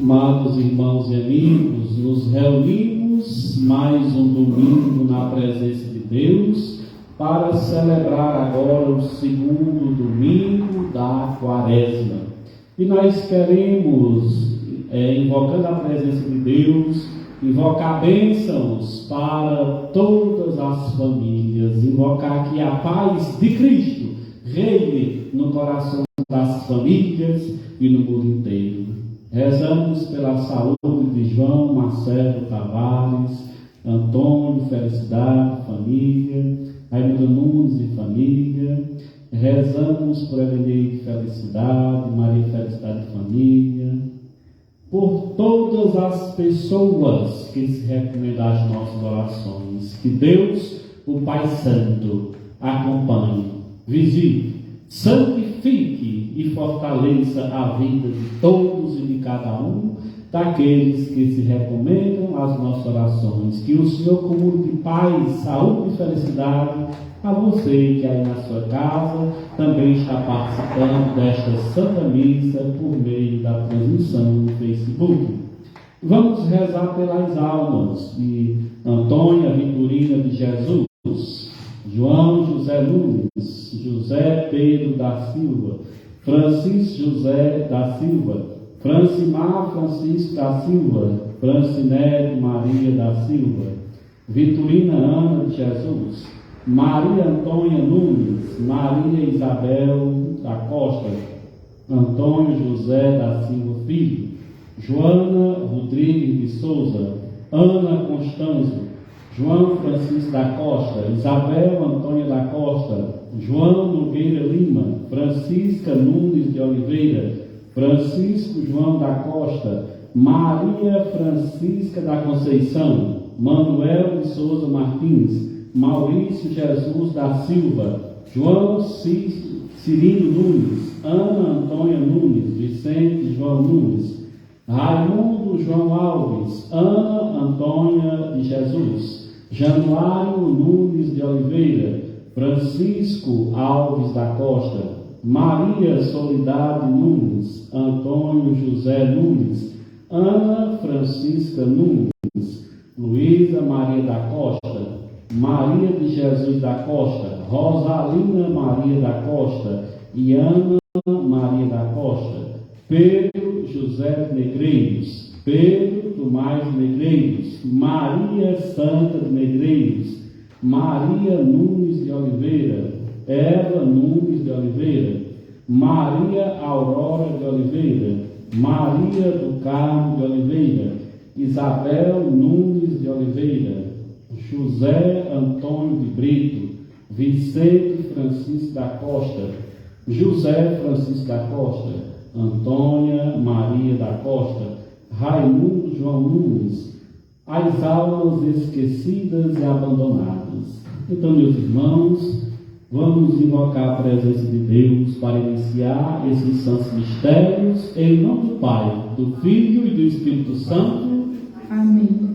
Amados irmãos e amigos, nos reunimos mais um domingo na presença de Deus para celebrar agora o segundo domingo da Quaresma. E nós queremos, invocando a presença de Deus, invocar bênçãos para todas as famílias, invocar que a paz de Cristo reine no coração das famílias e no mundo inteiro. Rezamos pela saúde de João Marcelo Tavares, Antônio Felicidade, família, Raimundo Nunes e família. Rezamos por Elenir Felicidade, Maria Felicidade e família. Por todas as pessoas que se recomendam às nossas orações. Que Deus, o Pai Santo, acompanhe, visite, santifique e fortaleça a vida de todos e de cada um daqueles que se recomendam às nossas orações. Que o Senhor comune de paz, saúde e felicidade a você que aí na sua casa também está participando desta Santa Missa por meio da transmissão no Facebook. Vamos rezar pelas almas de Antônia Vitorina de Jesus, João José Nunes, José Pedro da Silva, Francisco José da Silva, Francimar Francisco da Silva, Francinete Maria da Silva, Vitorina Ana de Jesus, Maria Antônia Nunes, Maria Isabel da Costa, Antônio José da Silva Filho, Joana Rodrigues de Souza, Ana Constâncio, João Francisco da Costa, Isabel Antônia da Costa, João Nogueira Lima, Francisca Nunes de Oliveira, Francisco João da Costa, Maria Francisca da Conceição, Manuel de Souza Martins, Maurício Jesus da Silva, João Cirino Nunes, Ana Antônia Nunes, Vicente João Nunes, Raimundo João Alves, Ana Antônia de Jesus, Januário Nunes de Oliveira, Francisco Alves da Costa, Maria Soledade Nunes, Antônio José Nunes, Ana Francisca Nunes, Luísa Maria da Costa, Maria de Jesus da Costa, Rosalina Maria da Costa e Ana Maria da Costa, Pedro José Negreiros, Pedro Tomás Negreiros, Maria Santa de Negreiros, Maria Nunes de Oliveira, Eva Nunes de Oliveira, Maria Aurora de Oliveira, Maria do Carmo de Oliveira, Isabel Nunes de Oliveira, José Antônio de Brito, Vicente Francisco da Costa, José Francisco da Costa, Antônia Maria da Costa, Raimundo João Nunes, as almas esquecidas e abandonadas. Então, meus irmãos, vamos invocar a presença de Deus para iniciar esses santos mistérios, em nome do Pai, do Filho e do Espírito Santo. Amém.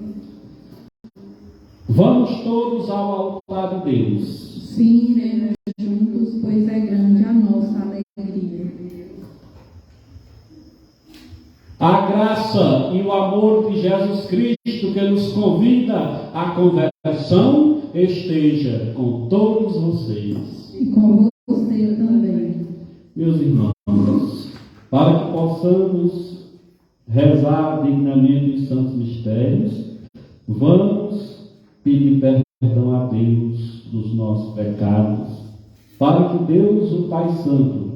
Vamos todos ao altar de Deus. Sim, iremos juntos, pois é grande a nossa alegria. A graça e o amor de Jesus Cristo, que nos convida à conversão, esteja com todos vocês. E com você também. Meus irmãos, para que possamos rezar dignamente os santos mistérios, vamos pedir perdão a Deus dos nossos pecados, para que Deus, o Pai Santo,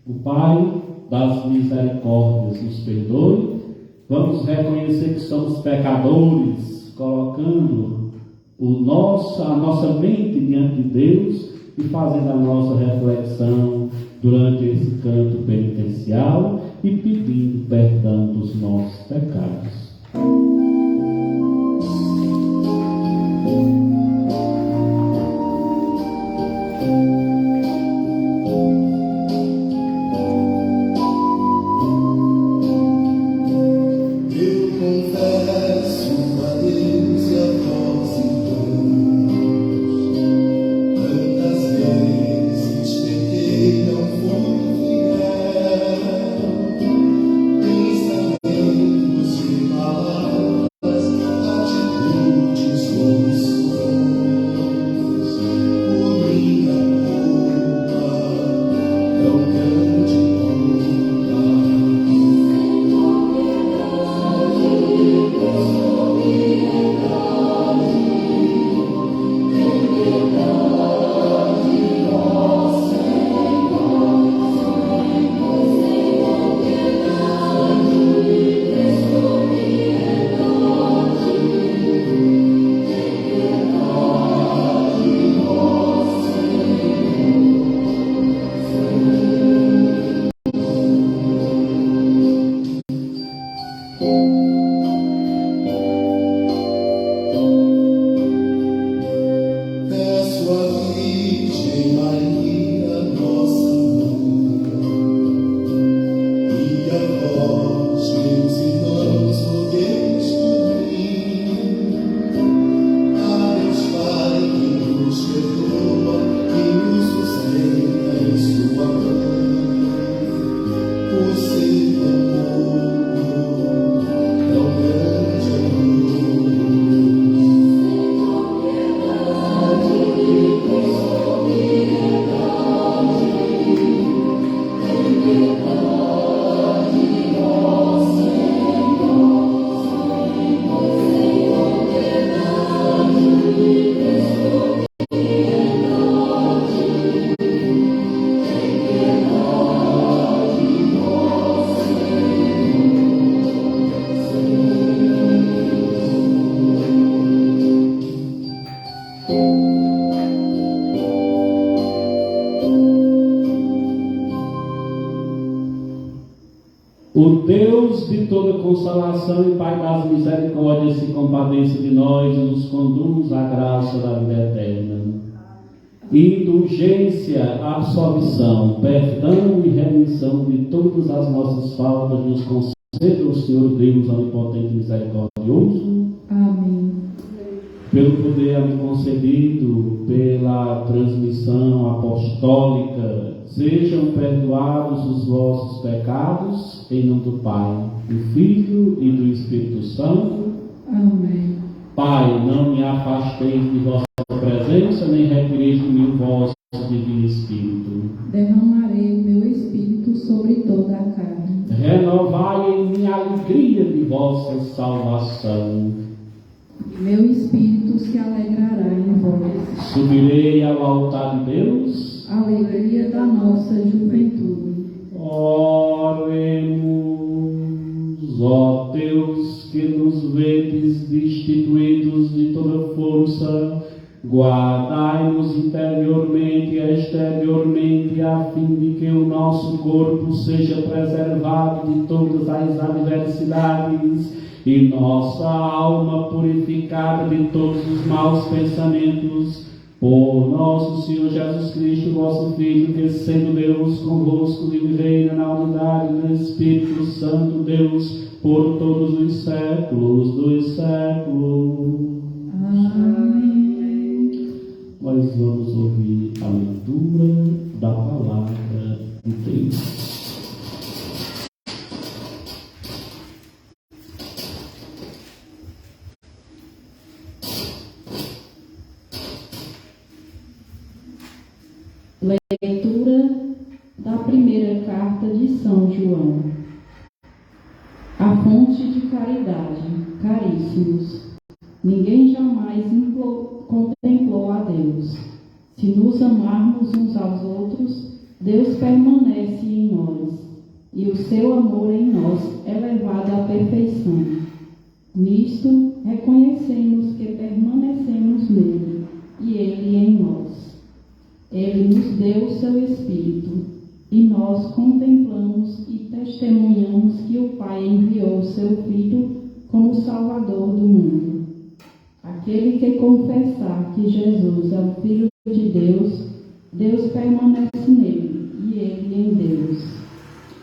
o Pai das misericórdias, nos perdoe. Vamos reconhecer que somos pecadores, colocando a nossa mente diante de Deus e fazendo a nossa reflexão durante esse canto penitencial e pedindo perdão dos nossos pecados. O Deus de toda consolação e Pai das misericórdias se compadeça de nós e nos conduz à graça da vida eterna. Indulgência, absolvição, perdão e remissão de todas as nossas faltas nos conceda o Senhor Deus onipotente e misericordioso. Amém. Pelo poder a mim concedido pela transmissão apostólica, sejam perdoados os vossos pecados, em nome do Pai, do Filho e do Espírito Santo. Amém. Pai, não me afasteis de vossa presença, nem retireis de mim o vosso divino Espírito. Derramarei o meu Espírito sobre toda a carne. Renovai em mim a alegria de vossa salvação. Meu Espírito se alegrará em vós. Subirei ao altar de Deus. Alegria da nossa juventude. Oremos, ó Deus, que nos vedes destituídos de toda força força. Guardai-nos interiormente e exteriormente, a fim de que o nosso corpo seja preservado de todas as adversidades e nossa alma purificada de todos os maus pensamentos. Por nosso Senhor Jesus Cristo, vosso Filho, que sendo Deus convosco vive e reina na unidade do Espírito Santo, Deus, por todos os séculos dos séculos. Amém. Nós vamos ouvir a leitura da palavra de Deus. Leitura da primeira carta de São João. A fonte de caridade, caríssimos. Ninguém jamais contemplou a Deus. Se nos amarmos uns aos outros, Deus permanece em nós, e o seu amor em nós é levado à perfeição. Nisto, reconhecemos que permanecemos nele, e ele em nós. Ele nos deu o seu Espírito, e nós contemplamos e testemunhamos que o Pai enviou o seu Filho como Salvador do mundo. Aquele que confessar que Jesus é o Filho de Deus, Deus permanece nele, e ele em Deus.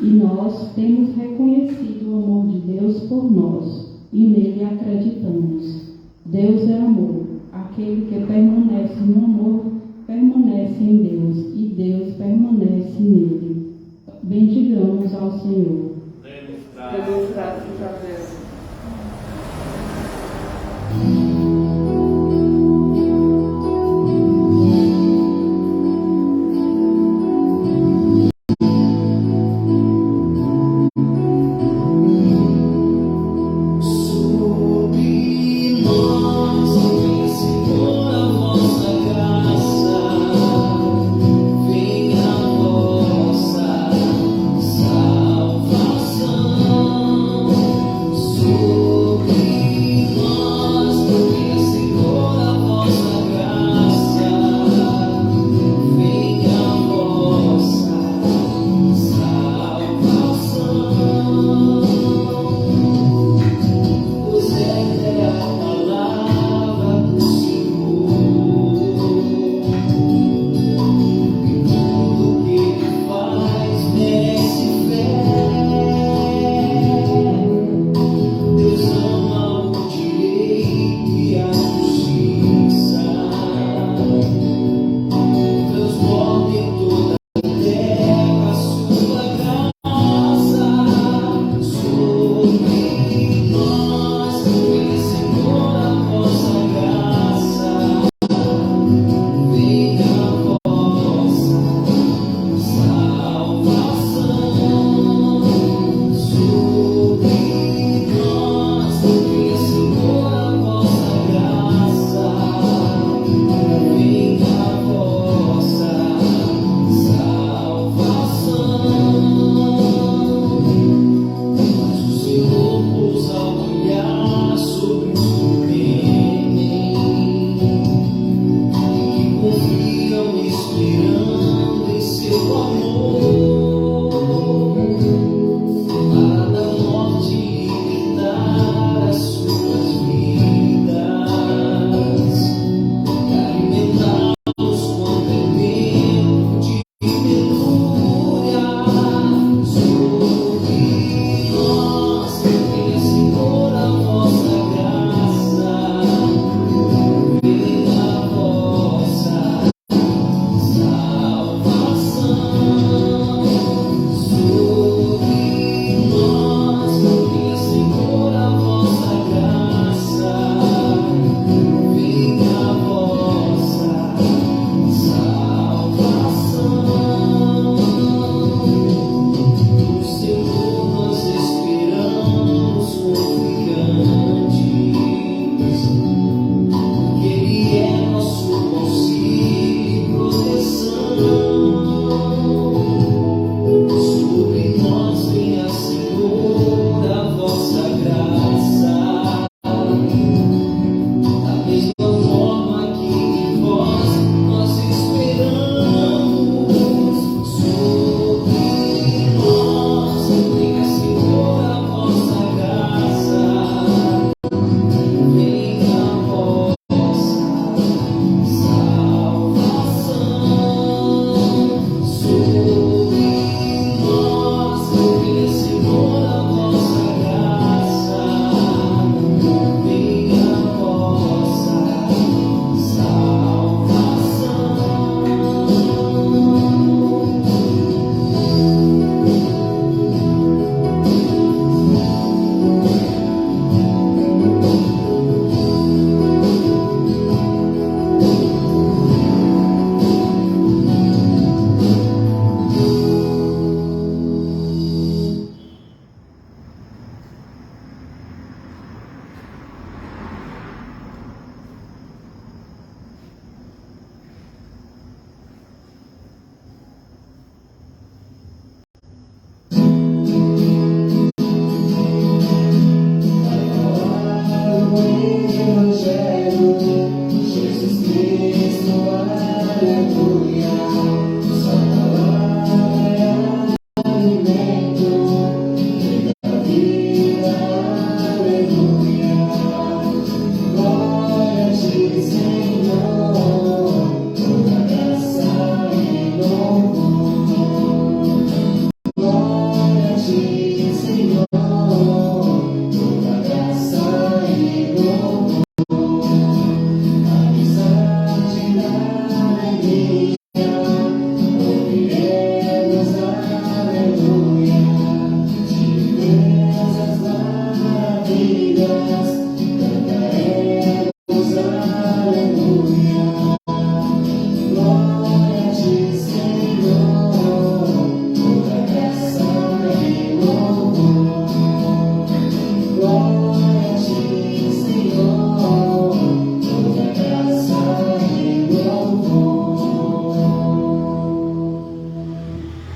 E nós temos reconhecido o amor de Deus por nós, e nele acreditamos. Deus é amor. Aquele que permanece no amor, permanece em Deus, e Deus permanece nele. Bendigamos ao Senhor. Demos graças a Deus. Salva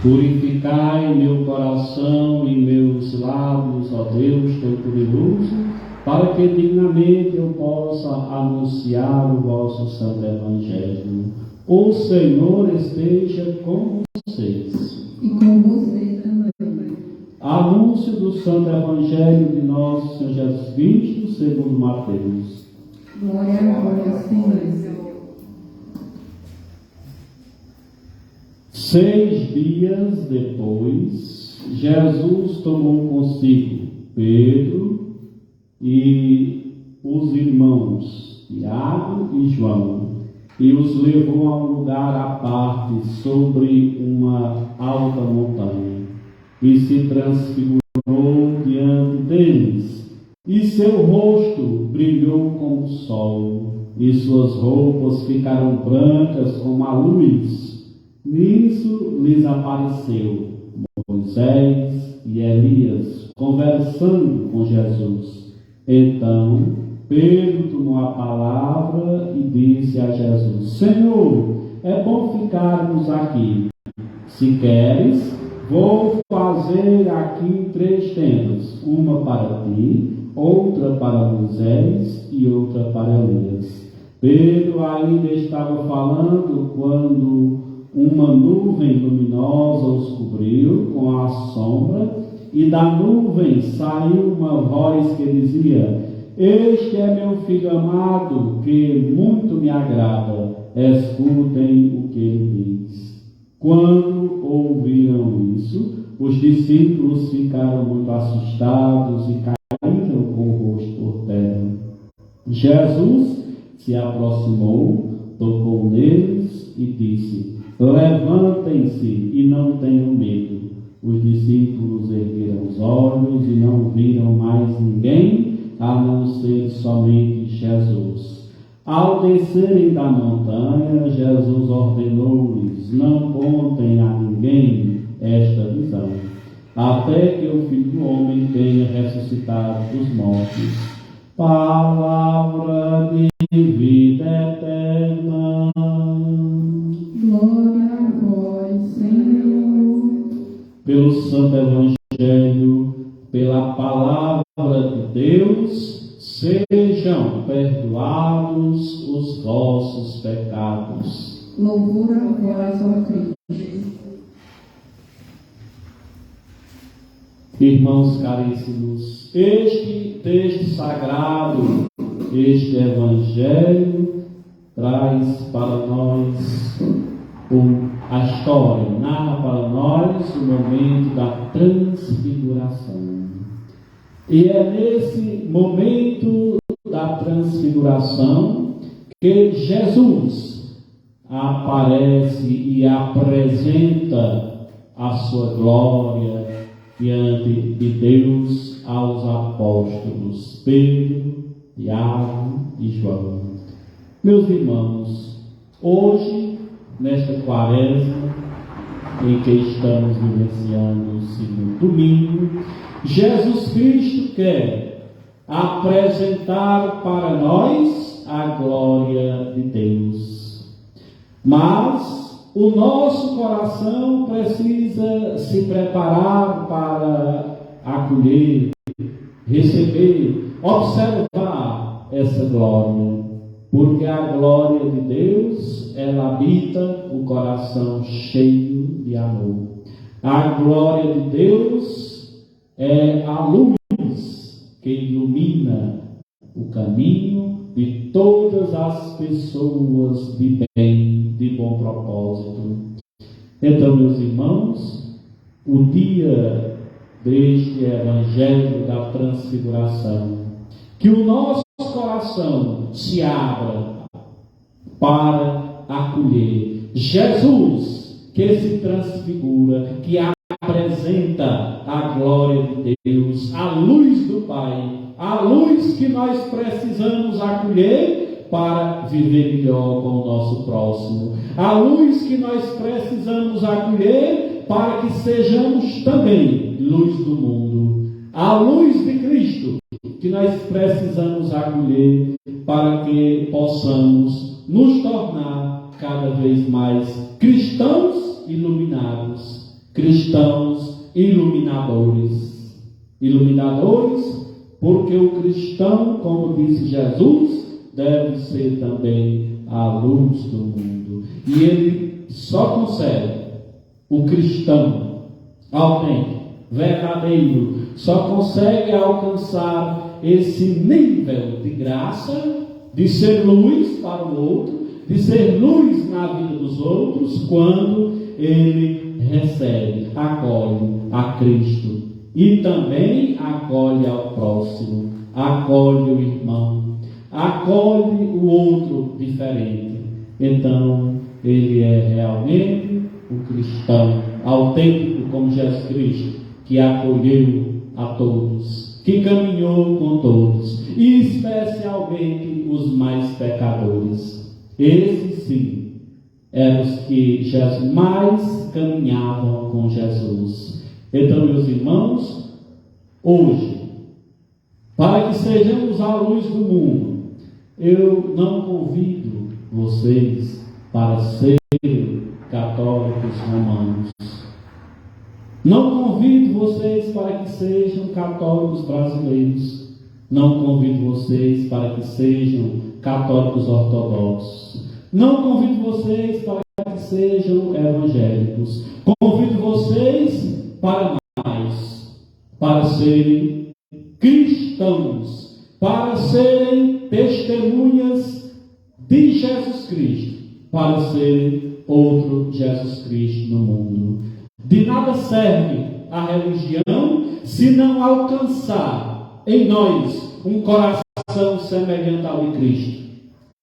Purificai meu coração e meus lábios, ó Deus Todo-Poderoso, para que dignamente eu possa anunciar o vosso santo Evangelho. O Senhor esteja com vocês. E com você também. Anúncio do santo Evangelho de nosso Senhor Jesus Cristo, segundo Mateus. Glória a vós, Senhor. 6 dias depois, Jesus tomou consigo Pedro e os irmãos Tiago e João e os levou a um lugar à parte sobre uma alta montanha e se transfigurou diante deles, e seu rosto brilhou como o sol e suas roupas ficaram brancas como a luz. Nisso lhes apareceu Moisés e Elias conversando com Jesus. Então Pedro tomou a palavra e disse a Jesus: Senhor, é bom ficarmos aqui. Se queres, vou fazer aqui 3 tendas, uma para ti, outra para Moisés e outra para Elias. Pedro ainda estava falando quando uma nuvem luminosa os cobriu com a sombra, e da nuvem saiu uma voz que dizia: Este é meu filho amado, que muito me agrada, escutem o que ele diz. Quando ouviram isso, os discípulos ficaram muito assustados e caíram com o rosto por terra. Jesus se aproximou, tocou neles e disse: Levantem-se e não tenham medo. Os discípulos ergueram os olhos e não viram mais ninguém, a não ser somente Jesus. Ao descerem da montanha, Jesus ordenou-lhes: Não contem a ninguém esta visão, até que o Filho do Homem tenha ressuscitado dos mortos. Palavra de vida eterna. Glória a vós, Senhor. Pelo Santo Evangelho, pela palavra de Deus, sejam perdoados os vossos pecados. Louvor a vós, ó Cristo. Irmãos caríssimos, este texto sagrado, este Evangelho, traz para nós a história, narra para nós o momento da transfiguração. E é nesse momento da transfiguração que Jesus aparece e apresenta a sua glória diante de Deus aos apóstolos Pedro, Tiago e João. Meus irmãos, hoje, nesta quaresma em que estamos vivenciando o segundo domingo, Jesus Cristo quer apresentar para nós a glória de Deus. Mas o nosso coração precisa se preparar para acolher, receber, observar essa glória, porque a glória de Deus, ela habita o coração cheio de amor. A glória de Deus é a luz que ilumina o caminho de todas as pessoas de bem, de bom propósito. Então, meus irmãos, o dia deste Evangelho da Transfiguração, que o nosso coração se abra para acolher Jesus, que se transfigura, que apresenta a glória de Deus, a luz do Pai, a luz que nós precisamos acolher para viver melhor com o nosso próximo, a luz que nós precisamos acolher para que sejamos também luz do mundo, a luz de Cristo que nós precisamos acolher para que possamos nos tornar cada vez mais cristãos iluminados, cristãos iluminadores. Iluminadores porque o cristão, como disse Jesus, deve ser também a luz do mundo. E ele só consegue, o cristão autêntico, verdadeiro, só consegue alcançar esse nível de graça, de ser luz para o outro, de ser luz na vida dos outros, quando ele recebe, acolhe a Cristo e também acolhe ao próximo, acolhe o irmão, acolhe o outro diferente. Então ele é realmente o cristão autêntico como Jesus Cristo, que acolheu a todos, que caminhou com todos, e especialmente os mais pecadores. Esses sim eram os que mais caminhavam com Jesus. Então, meus irmãos, hoje, para que sejamos a luz do mundo, eu não convido vocês para serem católicos romanos. Não convido vocês para que sejam católicos brasileiros. Não convido vocês para que sejam católicos ortodoxos. Não convido vocês para que sejam evangélicos. Convido vocês para mais, para serem cristãos, para serem testemunhas de Jesus Cristo, para serem outro Jesus Cristo no mundo. De nada serve a religião se não alcançar em nós um coração semelhante ao de Cristo.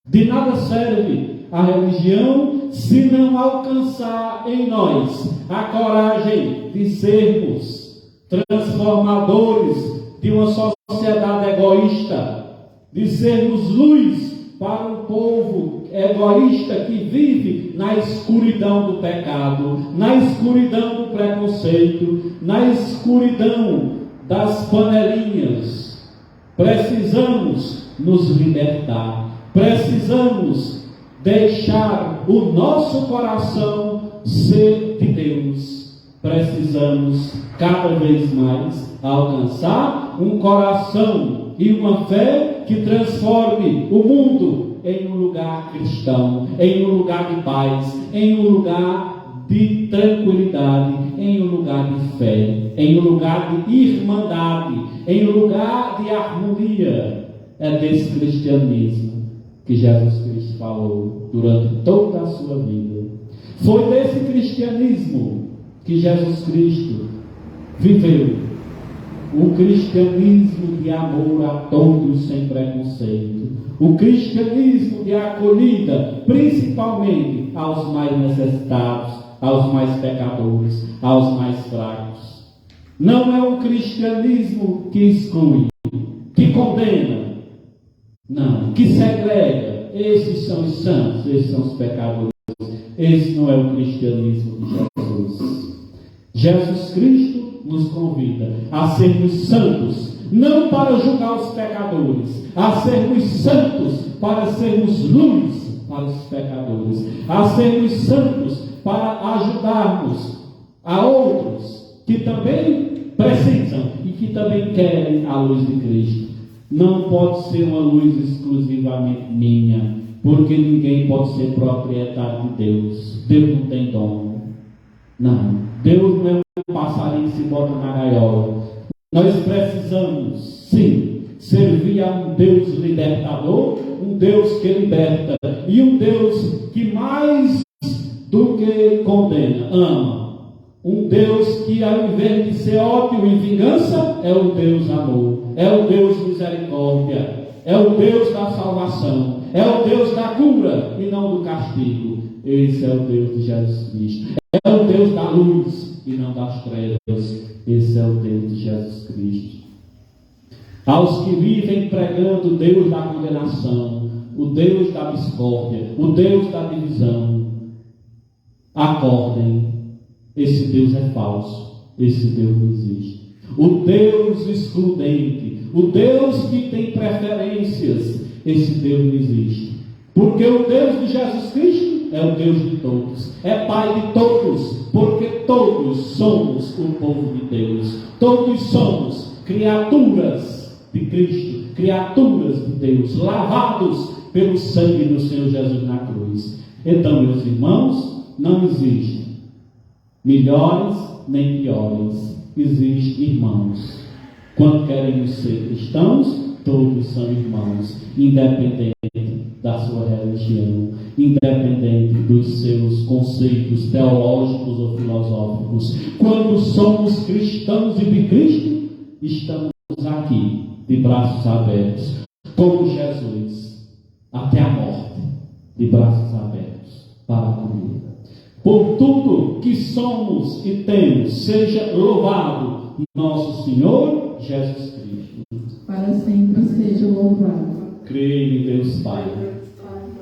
De nada serve a religião se não alcançar em nós a coragem de sermos transformadores de uma sociedade egoísta, de sermos luz para um povo egoísta que vive na escuridão do pecado, na escuridão do preconceito, na escuridão das panelinhas. Precisamos nos libertar, precisamos deixar o nosso coração ser de Deus. Precisamos cada vez mais alcançar um coração e uma fé que transforme o mundo em um lugar cristão, em um lugar de paz, em um lugar de tranquilidade, em um lugar de fé, em um lugar de irmandade, em um lugar de harmonia. É desse cristianismo que Jesus Cristo falou durante toda a sua vida. Foi desse cristianismo que Jesus Cristo viveu. O cristianismo de amor a todos sem preconceito. O cristianismo de acolhida, principalmente aos mais necessitados, aos mais pecadores, aos mais fracos. Não é um cristianismo que exclui, que condena. Não, que segrega. Esses são os santos, esses são os pecadores. Esse não é o cristianismo de Jesus. Jesus Cristo nos convida a sermos santos, não para julgar os pecadores, a sermos santos para sermos luz para os pecadores, a sermos santos para ajudarmos a outros que também precisam e que também querem a luz de Cristo. Não pode ser uma luz exclusivamente minha, porque ninguém pode ser proprietário de Deus. Deus não tem dono. Não. Deus não é um passarinho que se bota na gaiola. Nós precisamos, sim, servir a um Deus libertador, um Deus que liberta, e um Deus que mais do que condena, ama. Um Deus que, ao invés de ser ódio e vingança, é o Deus amor, é o Deus misericórdia, é o Deus da salvação, é o Deus da cura e não do castigo. Esse é o Deus de Jesus Cristo. É o Deus da luz e não das trevas. Esse é o Deus de Jesus Cristo. Aos que vivem pregando o Deus da condenação, o Deus da discórdia, o Deus da divisão, acordem. Esse Deus é falso. Esse Deus não existe. O Deus excludente, o Deus que tem preferências, esse Deus não existe. Porque o Deus de Jesus Cristo é o Deus de todos, é Pai de todos, porque todos somos o povo de Deus, todos somos criaturas de Cristo, criaturas de Deus, lavados pelo sangue do Senhor Jesus na cruz. Então, meus irmãos, não existe melhores nem piores, existe irmãos. Quando queremos ser cristãos, todos são irmãos, independente da sua religião, independente dos seus conceitos teológicos ou filosóficos. Quando somos cristãos e de Cristo, estamos aqui, de braços abertos, como Jesus, até a morte, de braços abertos, para acolher. Por tudo que somos e temos, seja louvado nosso Senhor Jesus Cristo. Para sempre seja louvado. Creio em Deus Pai,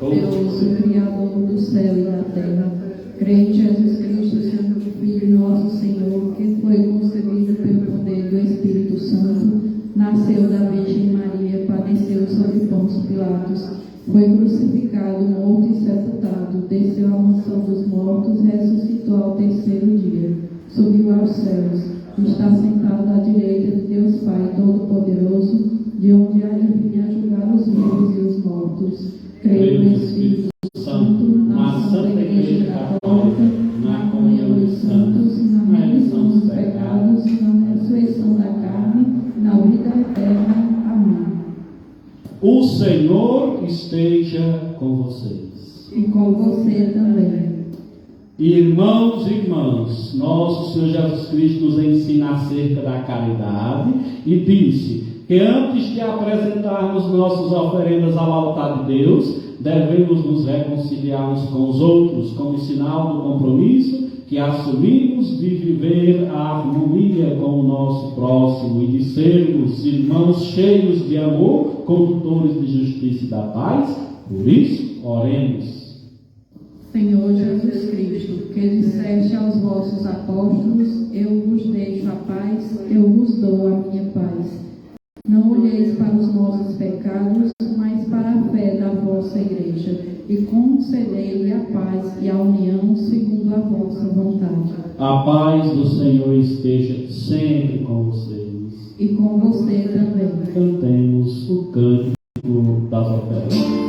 Deus, o Criador do céu e da terra. Creio em Jesus Cristo, seu Filho, nosso Senhor, que foi concebido pelo poder do Espírito Santo, nasceu da Virgem Maria, padeceu sob Pôncio Pilatos, foi crucificado, morto e sepultado, desceu à mansão dos mortos, ressuscitou ao terceiro dia, subiu aos céus, está sentado à direita de Deus Pai Todo-Poderoso, de onde há de vir a julgar os vivos e os mortos. Creio no Espírito Santo, na Santa Igreja Católica, na comunhão dos santos, na remissão dos pecados, na ressurreição da carne, na vida eterna. Amém. O Senhor esteja com vocês. E com você também. Irmãos e irmãs, nosso Senhor Jesus Cristo nos ensina acerca da caridade e disse que antes de apresentarmos nossas oferendas ao altar de Deus, devemos nos reconciliar uns com os outros, como sinal do compromisso que assumimos de viver a harmonia com o nosso próximo e de sermos irmãos cheios de amor, condutores de justiça e da paz. Por isso, oremos. Senhor Jesus Cristo, que disseste aos vossos apóstolos: eu vos deixo a paz, eu vos dou a minha paz. Não olheis para os nossos pecados, mas para a fé da vossa Igreja, e concedei-lhe a paz e a união segundo a vossa vontade. A paz do Senhor esteja sempre com vocês. E com você também. Cantemos o cântico das ofertas.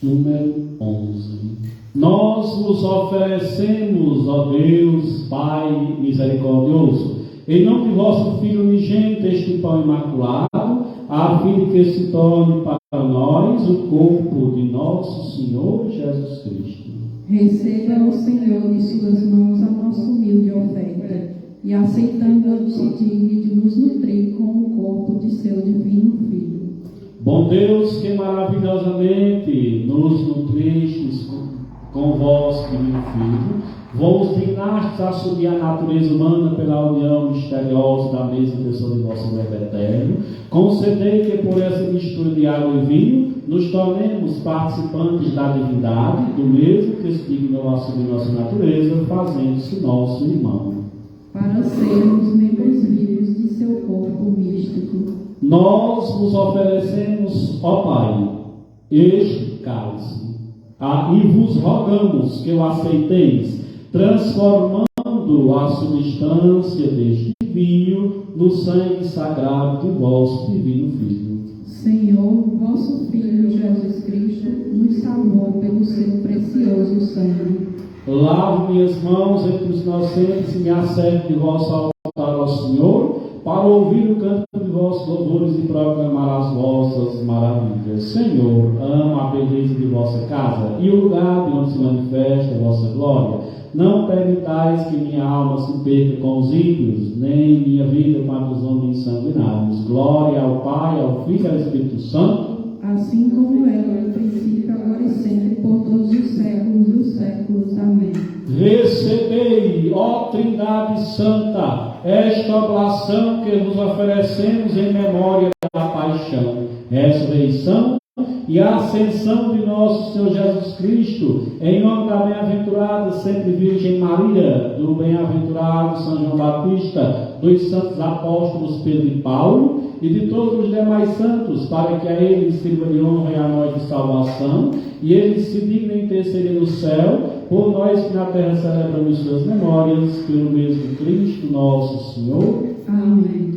Número 11. Nós vos oferecemos, ó Deus, Pai misericordioso, em nome de vosso Filho unigênito, este pão imaculado, a fim de que se torne para nós o corpo de nosso Senhor Jesus Cristo. Receba o Senhor de suas mãos a nossa humilde oferta, e aceitando-a se digne de nos nutrir com o corpo de seu divino Filho. Bom Deus, que maravilhosamente nos nutristes com vosso divino Filho, vos dignastes assumir a natureza humana pela união misteriosa da mesma pessoa de vosso Verbo eterno, concedei que por essa mistura de água e vinho nos tornemos participantes da divindade, do mesmo que se dignou assumir nossa natureza, fazendo-se nosso irmão. Para sermos membros vivos de seu corpo místico, Nós vos oferecemos, ó Pai, este cálice, e vos rogamos que o aceiteis, transformando a substância deste vinho no sangue sagrado de vosso divino Filho. Senhor, vosso Filho Jesus Cristo nos salvou pelo seu precioso sangue. Lavo minhas mãos entre os inocentes e me acerco de vosso altar ao Senhor, para ouvir o canto de vossos louvores e proclamar as vossas maravilhas. Senhor, amo a beleza de vossa casa e o lugar de onde se manifesta a vossa glória. Não permitais que minha alma se perca com os ímpios, nem minha vida com a dos homens sanguinários. Glória ao Pai, ao Filho e ao Espírito Santo, assim como era no princípio, agora e sempre, por todos os séculos dos séculos. Amém. Recebei, ó Trindade Santa, esta oblação que vos oferecemos em memória da paixão, ressurreição e ascensão de nosso Senhor Jesus Cristo, em nome da bem-aventurada sempre Virgem Maria, do bem-aventurado São João Batista, dos santos apóstolos Pedro e Paulo, e de todos os demais santos, para que a eles sirva de honra e a nós de salvação, e eles se dignem interceder no céu, por nós que na terra celebramos suas memórias, pelo mesmo Cristo nosso Senhor. Amém.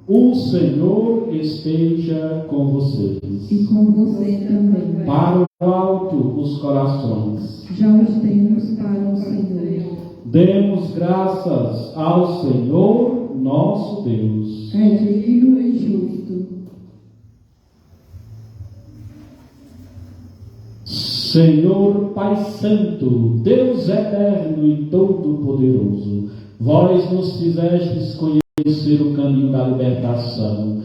O Senhor esteja com vocês. E com você também. Para o alto os corações. Já os temos para o Senhor. Demos graças ao Senhor nosso Deus. É digno e justo. Senhor Pai Santo, Deus eterno e todo-poderoso, vós nos fizestes conhecer o caminho da libertação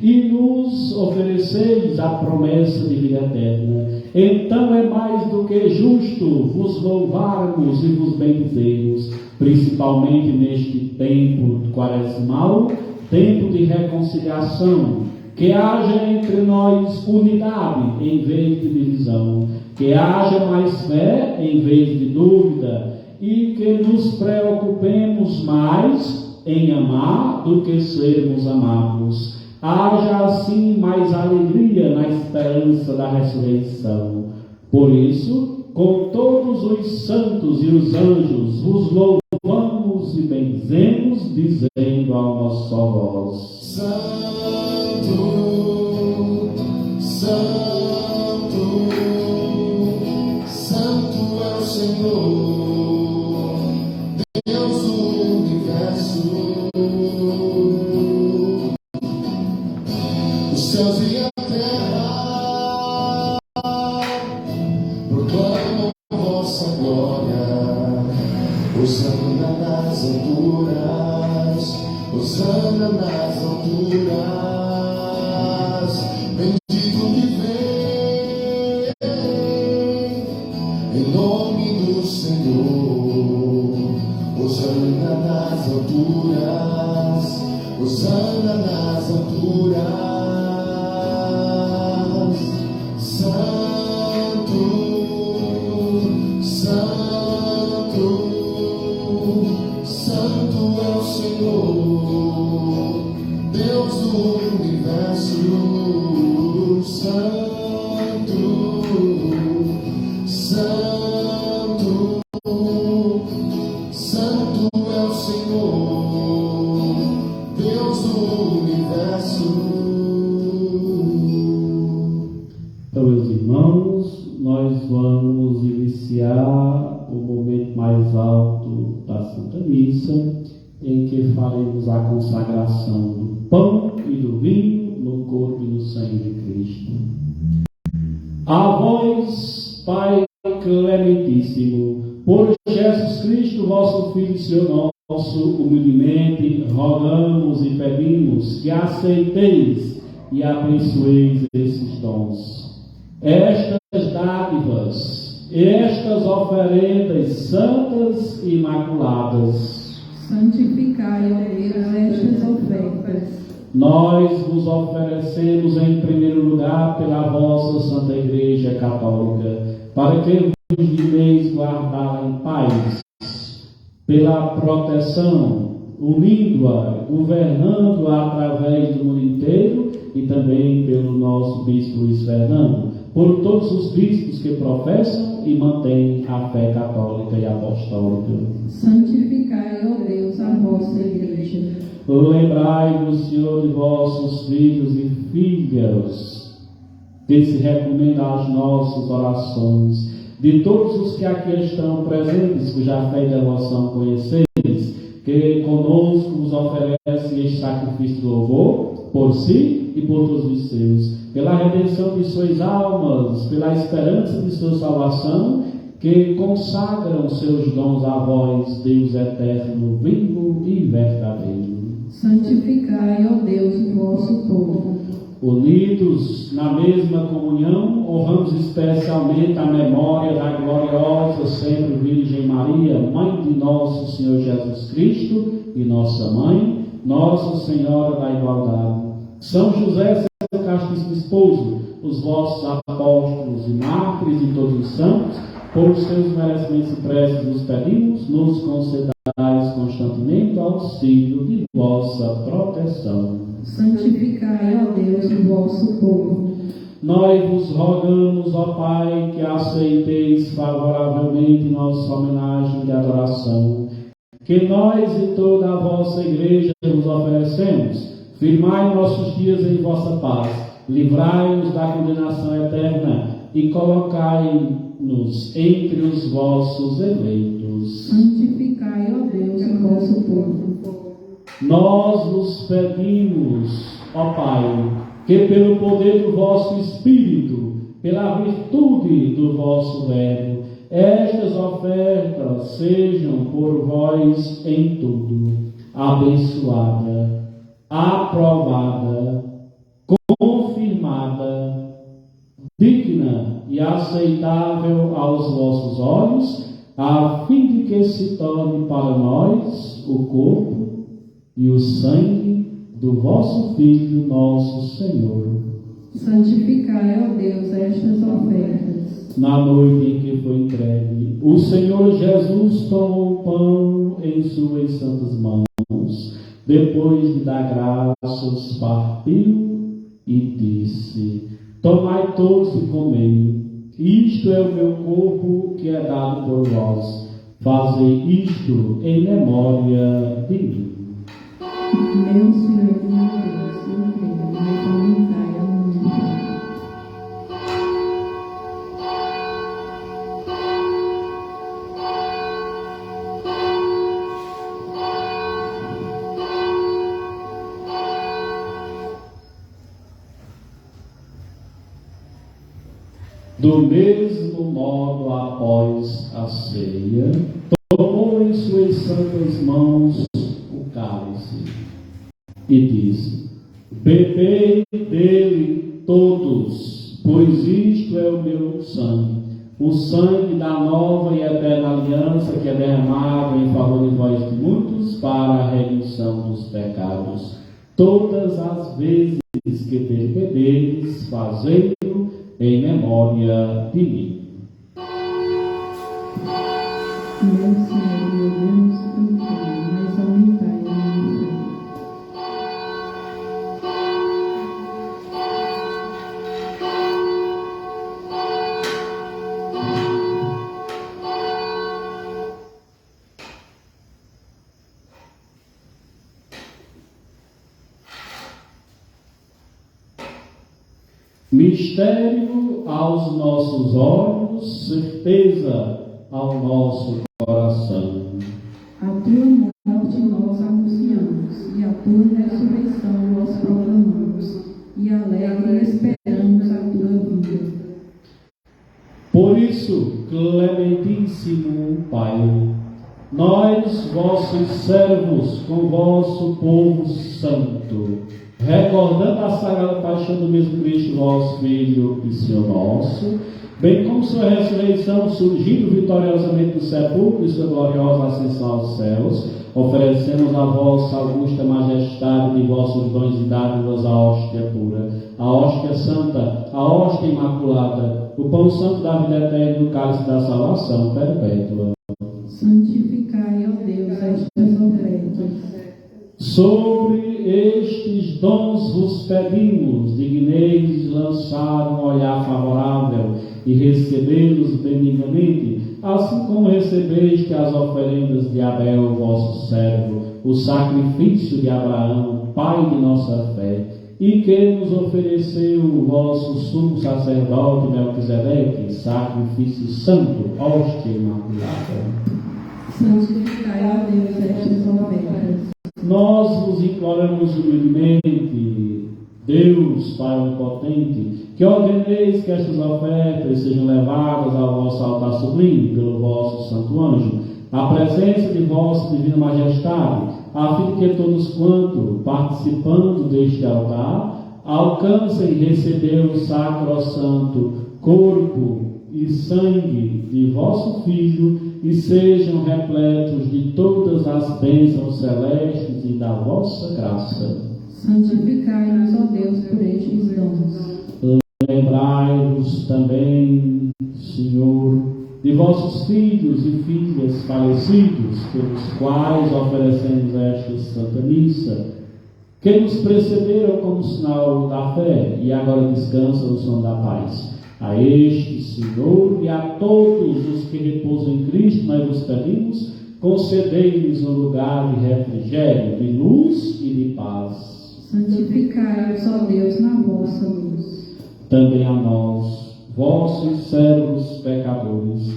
e nos ofereceis a promessa de vida eterna. Então é mais do que justo vos louvarmos e vos bendizermos, principalmente neste tempo quaresmal, tempo de reconciliação, que haja entre nós unidade em vez de divisão, que haja mais fé em vez de dúvida, e que nos preocupemos mais em amar do que sermos amados. Haja assim mais alegria na esperança da ressurreição. Por isso, com todos os santos e os anjos, vos louvamos e bendizemos, dizendo a uma só voz: Santo, Santo, Santo é o Senhor, Deus do universo. Os céus e a terra proclamam vossa glória. Hosana nas alturas, Hosana nas alturas. Bendito que vem em nome do Senhor. Hosana nas alturas, Hosana nas alturas. Santo, Santo, Santo é o Senhor, Deus do universo. Santo, Santo, Santo é o Senhor, Deus do universo. Então, meus irmãos, nós vamos iniciar o momento mais alto da Santa Missa, em que faremos a consagração do pão e do vinho no corpo e no sangue de Cristo. A vós, Pai clementíssimo, por Jesus Cristo, vosso Filho e Senhor humildemente rogamos e pedimos que aceiteis e abençoeis esses dons, estas dádivas, estas oferendas santas e imaculadas. Santificai, ó Deus, estas ofertas. Nós vos oferecemos em primeiro lugar pela vossa Santa Igreja Católica, para que vos direis guardar em paz, pela proteção, unindo-a, governando-a através do mundo inteiro e também pelo nosso Bispo Luiz Fernando, por todos os bispos que professam e mantêm a fé católica e apostólica. Santificai, ó Deus, a vossa Igreja. Lembrai-vos, Senhor, de vossos filhos e filhas, que se recomendam às nossas orações, de todos os que aqui estão presentes, cuja fé e devoção conheceis, que conosco vos oferece este sacrifício de louvor, por si e por todos os seus, pela redenção de suas almas, pela esperança de sua salvação, que consagram seus dons a vós, Deus eterno, vivo e verdadeiro. Santificai, ó Deus, o vosso povo. Unidos na mesma comunhão, honramos especialmente a memória da gloriosa sempre Virgem Maria, Mãe de nosso Senhor Jesus Cristo e nossa Mãe, Nossa Senhora da Igualdade. São José, seu castíssimo esposo, os vossos apóstolos e mártires e todos os santos, por seus merecimentos e preces nos pedimos, nos concedais constantemente o auxílio de vossa proteção. Santificai, ó Deus, o vosso povo. Nós vos rogamos, ó Pai, que aceiteis favoravelmente nossa homenagem de adoração, que nós e toda a vossa Igreja vos oferecemos. Firmai nossos dias em vossa paz, livrai-nos da condenação eterna e colocai-nos entre os vossos eleitos. Santificai, ó Deus, o vosso povo. Nós vos pedimos, ó Pai, que pelo poder do vosso Espírito, pela virtude do vosso Verbo, estas ofertas sejam por vós em tudo abençoada, aprovada, confirmada, digna e aceitável aos vossos olhos, a fim de que se torne para nós o corpo e o sangue do vosso Filho, nosso Senhor. Santificai, ó Deus, estas ofertas. Na noite em que foi entregue, o Senhor Jesus tomou o pão em suas santas mãos, depois de dar graças, partiu e disse: tomai todos e comei, isto é o meu corpo que é dado por vós, fazei isto em memória de mim. Meu Senhor, meu Deus, eu creio, mas aumentai a minha. Do mesmo modo, após a ceia, tomou em suas santas mãos o cálice e disse: bebei dele todos, pois isto é o meu sangue, o sangue da nova e eterna aliança, que é derramado em favor de vós de muitos para a remissão dos pecados. Todas as vezes que dele bebedes, fazei-o em memória de mim. Meu Senhor, meu Deus, eu creio, mas aumentai a minha fé. Mistério aos nossos olhos, certeza ao nosso coração. A tua morte nós anunciamos, e a tua ressurreição nós proclamamos, e alegre esperamos a tua vinda. Por isso, clementíssimo Pai, nós, vossos servos, com vosso povo santo, recordando a sagrada paixão do mesmo Cristo, vosso Filho e Senhor nosso, bem como sua ressurreição, surgindo vitoriosamente do sepulcro e sua gloriosa ascensão aos céus, oferecemos a vossa augusta majestade de vossos dons e dádivas a hóstia pura, a hóstia santa, a hóstia imaculada, o pão santo da vida eterna e o cálice da salvação perpétua. Santificai, ó Deus, estas ofertas. Sobre estes dons vos pedimos, digneis lançar um olhar favorável e recebê-los benignamente, assim como recebeste as oferendas de Abel, vosso servo, o sacrifício de Abraão, pai de nossa fé, e que nos ofereceu o vosso sumo sacerdote Melquisedeque, sacrifício santo, hóstia imaculada. Santificai, ó Deus, estas ofertas. Nós vos imploramos humildemente, Deus Pai Onipotente, que ordeneis que estas ofertas sejam levadas ao vosso altar sublime pelo vosso santo anjo, à presença de vossa divina majestade, a fim de que todos quanto, participando deste altar, alcancem receber o sacrosanto corpo e sangue de vosso Filho e sejam repletos de todas as bênçãos celestes e da vossa graça. Santificai-nos, ó Deus, por estes dons. Lembrai-vos também, Senhor, de vossos filhos e filhas falecidos, pelos quais oferecemos esta Santa Missa, que nos precederam como sinal da fé e agora descansam no sono da paz. A este, Senhor, e a todos os que repousam em Cristo, nós vos pedimos, concedei-lhes um lugar de refrigério, de luz e de paz. Santificai-os, ó Deus, na vossa luz. Também a nós, vossos servos pecadores,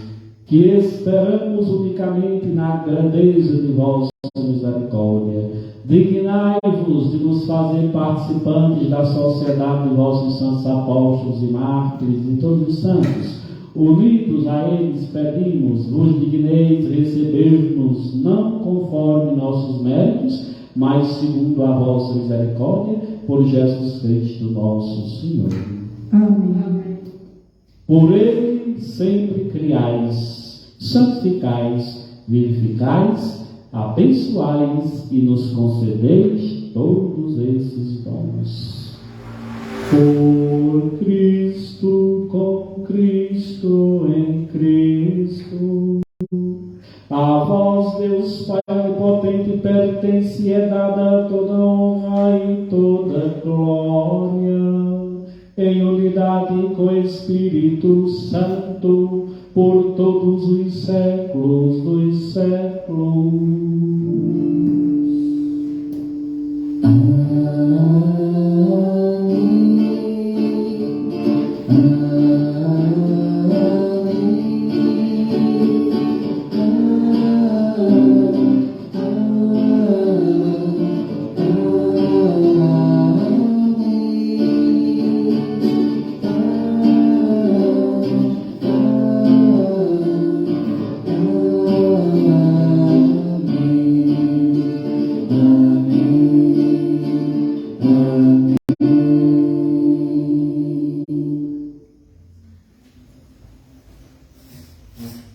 que esperamos unicamente na grandeza de vossa misericórdia, dignai-vos de nos fazer participantes da sociedade de vossos santos apóstolos e mártires e todos os santos. Unidos a eles pedimos, vos digneis receber-nos não conforme nossos méritos, mas segundo a vossa misericórdia, por Jesus Cristo nosso Senhor. Amém. Por ele sempre criais, santificais, vivificais, abençoais e nos concedeis todos esses dons. Por Cristo, com Cristo, em Cristo, a vós, Deus Pai Onipotente, pertence e é dada toda honra e toda glória, em unidade com o Espírito Santo, por todos os séculos dos séculos.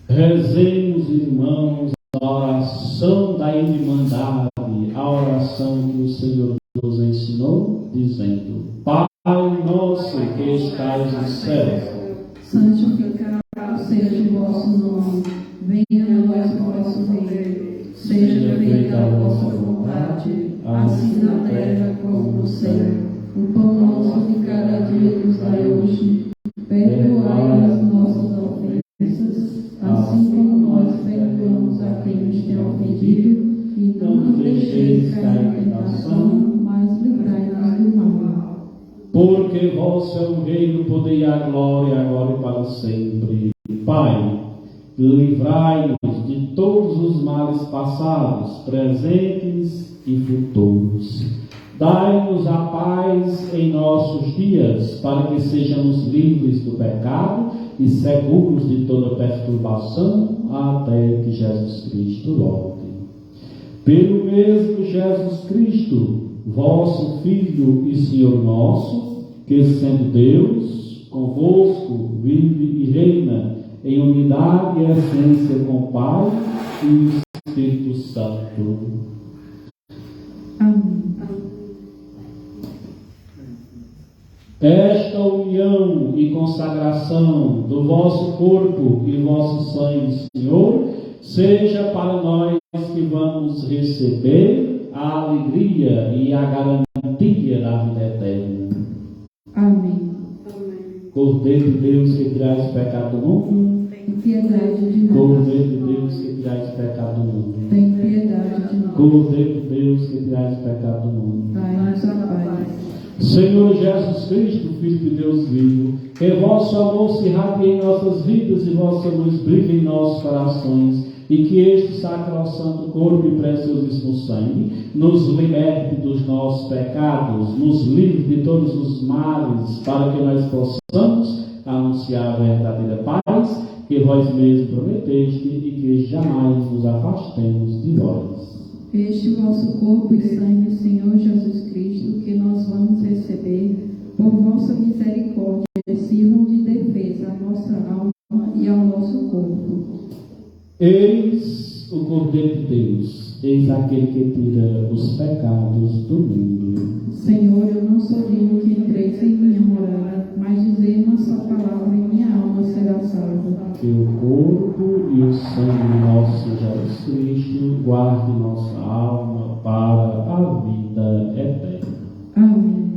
Rezemos, irmãos, a oração da irmandade, a oração que o Senhor nos ensinou, dizendo: Pai nosso que estais nos céus, Santificado seja o vosso nome, venha a nós o vosso reino, seja feita a vossa vontade, assim na terra como no céu. O pão nosso de cada dia nos dai hoje, perdoai as nossas ofensas, assim como nós perdoamos a quem nos tem ofendido, e não nos deixeis cair em tentação, mas livrai-nos do mal. porque vosso é o reino, o poder e a glória, agora e para sempre. Pai, livrai-nos de todos os males passados, presentes e futuros. Dai-nos a paz em nossos dias, para que sejamos livres do pecado e seguros de toda perturbação, até que Jesus Cristo volte. Pelo mesmo Jesus Cristo, vosso Filho e Senhor nosso, que sendo Deus, convosco vive e reina em unidade e essência com o Pai e o Espírito Santo. Amém. Esta união e consagração do vosso corpo e vosso sangue, Senhor, seja para nós que vamos receber a alegria e a garantia da vida eterna. Amém. Cordeiro de Deus que tirais o pecado do mundo, Tem piedade de nós. Cordeiro de Deus que tirais o pecado do mundo, Tem piedade de nós. Cordeiro de Deus que tirais o pecado do mundo. Dai-nos a paz. Senhor Jesus Cristo, Filho de Deus vivo, que vosso amor se irradie em nossas vidas e vossa luz brilhe em nossos corações, e que este sacrosanto corpo e preciosíssimo sangue nos liberte dos nossos pecados, nos livre de todos os males, para que nós possamos anunciar a verdadeira paz que vós mesmos prometeste e que jamais nos afastemos de vós. Este vosso corpo e sangue, Senhor Jesus Cristo, que nós vamos receber, por vossa misericórdia, sirvam de defesa à nossa alma e ao nosso corpo. Eis o Cordeiro de Deus, eis aquele que tira os pecados do mundo. Senhor, eu não sou digno que entreis em minha morada, mas dizei uma só palavra e minha alma será salva. Que o corpo e o sangue de nosso Jesus Cristo guarde nossa alma para a vida eterna. Amém.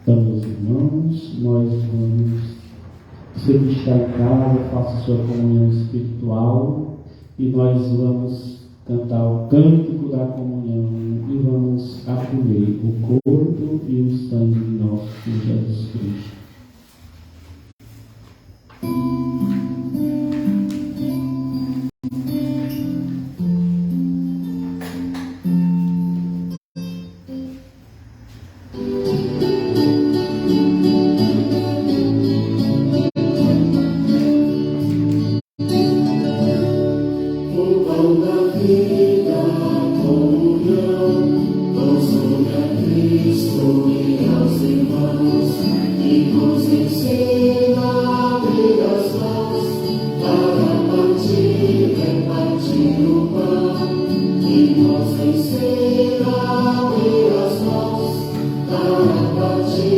Então, meus irmãos, nós vamos, você que está em casa, faça sua comunhão espiritual e nós vamos cantar o cântico da comunhão e vamos acolher o corpo e o sangue de nosso Jesus Cristo. Ensina-me as mãos para partir.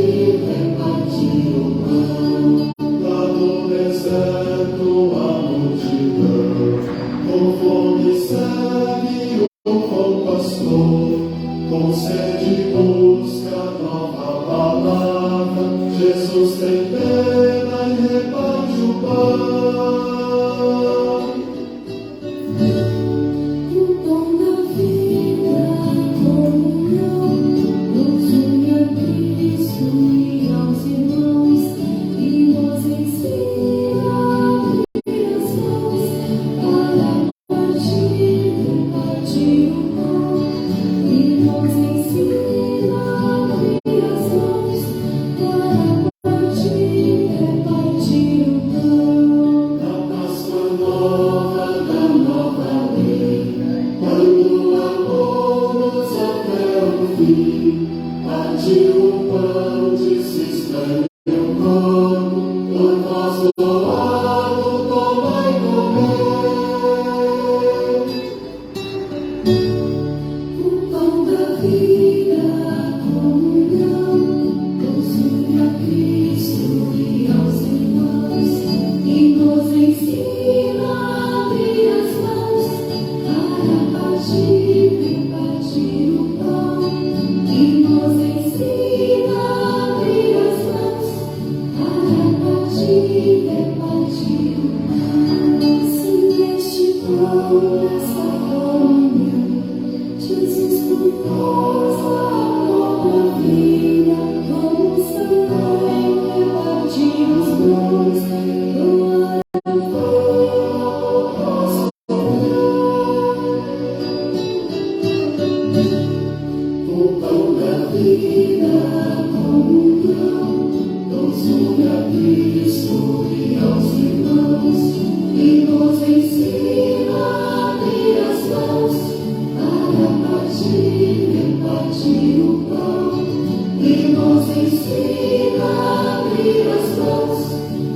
ensina a abrir as mãos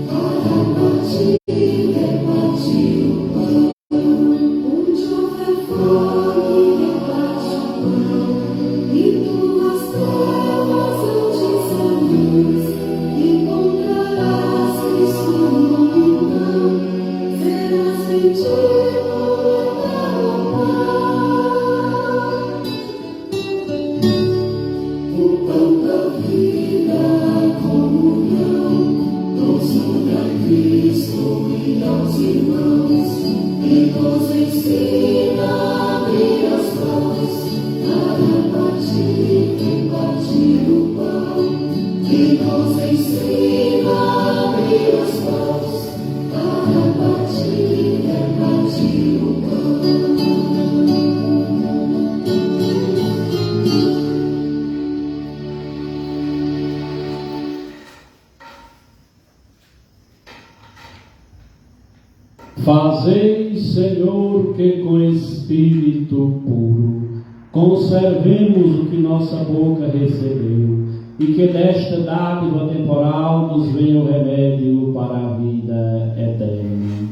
para partir e repartir o pão. Onde houver fome, reparte o pão, e tuas trevas antes a luz, encontrarás Cristo no mundo, serás bendito pela paz. O pão da vida, a comunhão, nos une a Cristo e aos irmãos, e nos ensina a abrir as mãos para partir e repartir o pão. E nos ensina a abrir as mãos para partir e repartir o pão. Fazei, Senhor, que com espírito puro conservemos o que nossa boca recebeu, e que desta dádiva temporal nos venha o remédio para a vida eterna.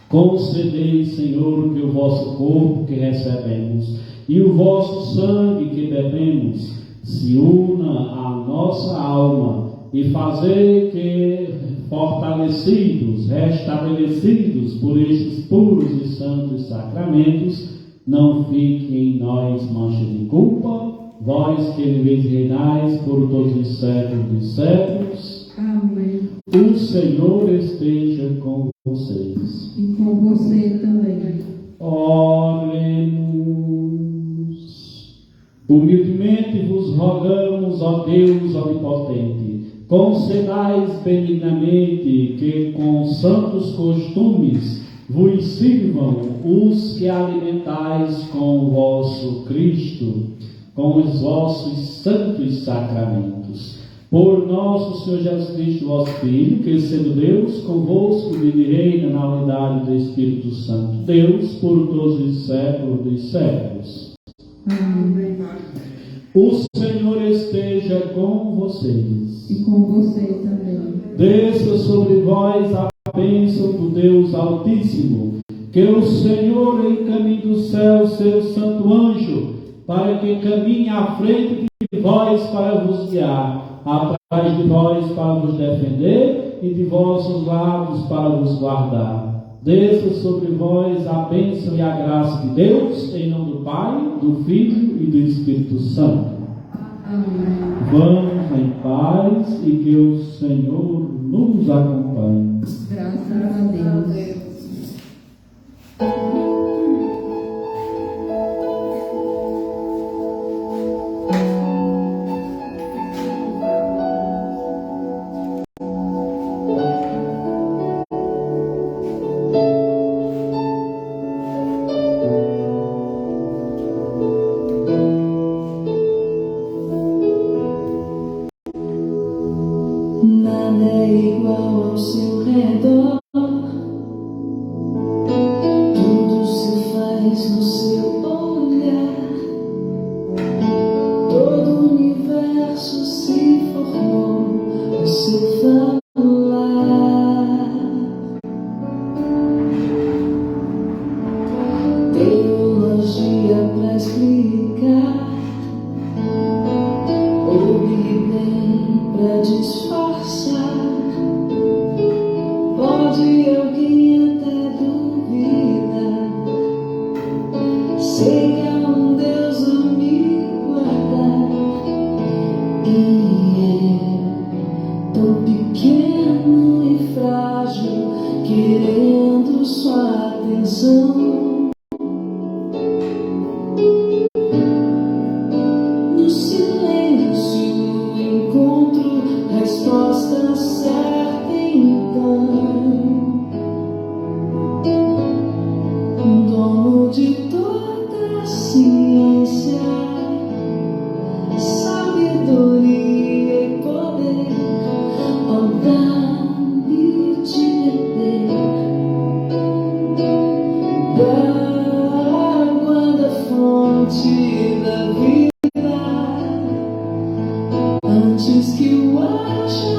Concedei, Senhor, que o vosso corpo que recebemos e o vosso sangue que bebemos se una à nossa alma, e fazei que, fortalecidos, restabelecidos por estes puros e santos sacramentos, não fique em nós mancha de culpa, vós que viveis e reinais por todos os séculos dos séculos. Amém. O Senhor esteja com vocês. E com você também. Oremos. Humildemente vos rogamos, ó Deus onipotente, concedais benignamente que com santos costumes vos sirvam os que alimentais com o vosso Cristo, com os vossos santos sacramentos. Por nosso Senhor Jesus Cristo, vosso Filho, que sendo Deus, convosco vive e reina na unidade do Espírito Santo, Deus, por todos os séculos dos séculos. Amém. O Senhor esteja com vocês. E com você também. Desça sobre vós a bênção do Deus Altíssimo. Que o Senhor encaminhe do céu seu santo anjo, para que caminhe à frente de vós para vos guiar, atrás de vós para vos defender e de vossos lados para vos guardar. Desça sobre vós a bênção e a graça de Deus, em nome do Pai, do Filho e do Espírito Santo. Amém. Vamos em paz e que o Senhor nos acompanhe. Graças a Deus. Nada é igual ao seu redor, tudo se faz no seu olhar, todo o universo se formou no seu falar. Teologia pra explicar, ou Big Bang pra disfarçar. Pode alguém até duvidar, sei que há um Deus a me guardar, e é tão pequeno e frágil, querendo sua atenção. No silêncio encontro resposta certa, então. Dono de toda a ciência, sabedoria. diz que o ar